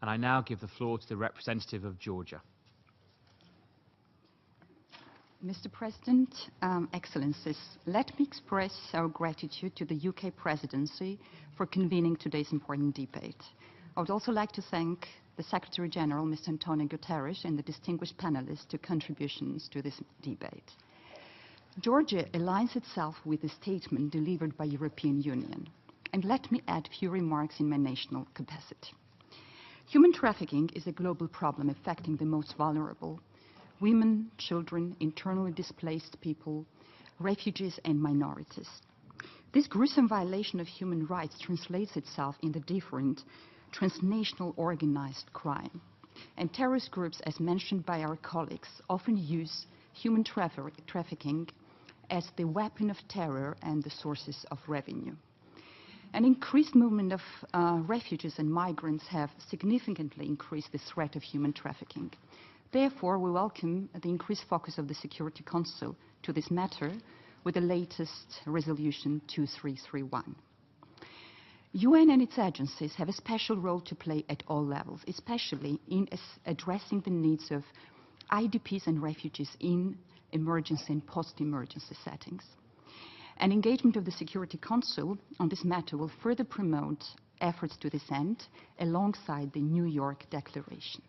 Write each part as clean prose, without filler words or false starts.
And I now give the floor to the representative of Georgia. Mr. President, Excellencies, let me express our gratitude to the UK Presidency for convening today's important debate. I would also like to thank the Secretary General, Mr. Antonio Guterres, and the distinguished panelists to contributions to this debate. Georgia aligns itself with the statement delivered by European Union. And let me add a few remarks in my national capacity. Human trafficking is a global problem affecting the most vulnerable: women, children, internally displaced people, refugees and minorities. This gruesome violation of human rights translates itself in the different transnational organized crime. And terrorist groups, as mentioned by our colleagues, often use human trafficking as the weapon of terror and the sources of revenue. An increased movement of refugees and migrants have significantly increased the threat of human trafficking. Therefore, we welcome the increased focus of the Security Council to this matter with the latest resolution 2331. UN and its agencies have a special role to play at all levels, especially in addressing the needs of IDPs and refugees in emergency and post-emergency settings. An engagement of the Security Council on this matter will further promote efforts to this end alongside the New York Declaration.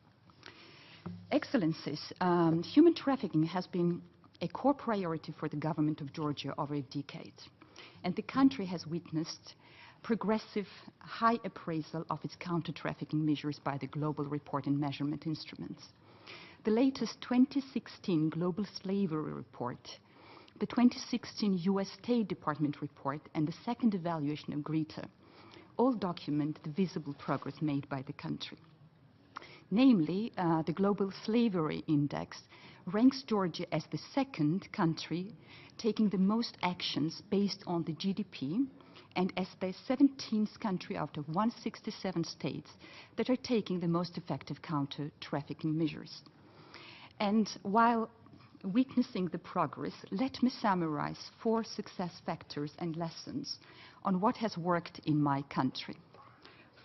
Excellencies, human trafficking has been a core priority for the government of Georgia over a decade, and the country has witnessed progressive high appraisal of its counter-trafficking measures by the Global Report and Measurement Instruments. The latest 2016 Global Slavery Report, the 2016 U.S. State Department report, and the second evaluation of GRETA all document the visible progress made by the country. Namely, the Global Slavery Index ranks Georgia as the second country taking the most actions based on the GDP, and as the 17th country out of 167 states that are taking the most effective counter-trafficking measures. And while witnessing the progress, let me summarize 4 success factors and lessons on what has worked in my country.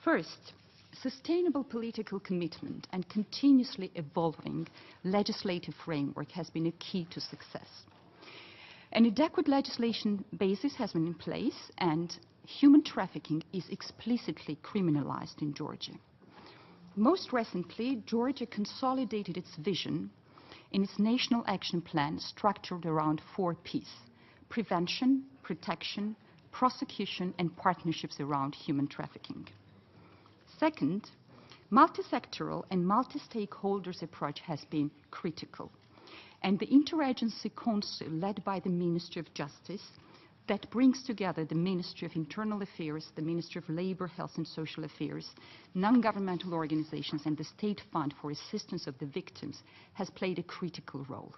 First, sustainable political commitment and continuously evolving legislative framework has been a key to success. An adequate legislation basis has been in place, and human trafficking is explicitly criminalized in Georgia. Most recently, Georgia consolidated its vision in its National Action Plan structured around 4 Ps: prevention, protection, prosecution, and partnerships around human trafficking. Second, multi-sectoral and multi-stakeholders approach has been critical, and the Interagency Council led by the Ministry of Justice that brings together the Ministry of Internal Affairs, the Ministry of Labor, Health and Social Affairs, non-governmental organizations, and the State Fund for Assistance of the Victims has played a critical role.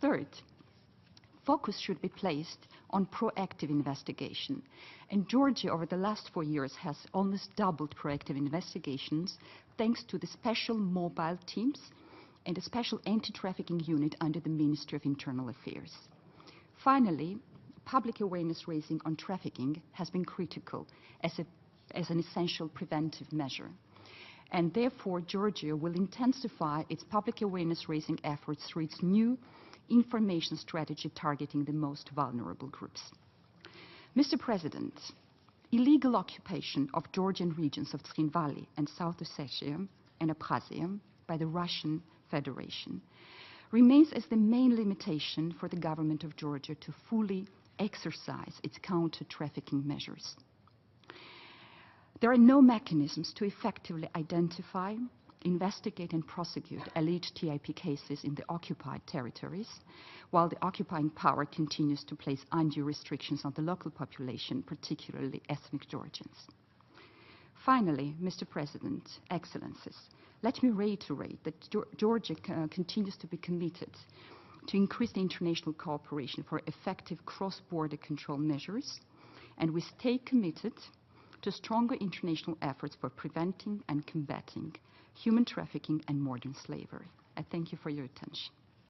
Third, focus should be placed on proactive investigation. And Georgia, over the last 4 years, has almost doubled proactive investigations thanks to the special mobile teams and a special anti-trafficking unit under the Ministry of Internal Affairs. Finally, public awareness raising on trafficking has been critical as an essential preventive measure. And therefore, Georgia will intensify its public awareness raising efforts through its new information strategy targeting the most vulnerable groups. Mr. President, illegal occupation of Georgian regions of Tskhin Valley and South Ossetia and Abkhazia by the Russian Federation remains as the main limitation for the government of Georgia to fully exercise its counter-trafficking measures. There are no mechanisms to effectively identify, investigate and prosecute alleged TIP cases in the occupied territories, while the occupying power continues to place undue restrictions on the local population, particularly ethnic Georgians. Finally, Mr. President, Excellencies, let me reiterate that Georgia continues to be committed to increase the international cooperation for effective cross-border control measures, and we stay committed to stronger international efforts for preventing and combating human trafficking and modern slavery. I thank you for your attention.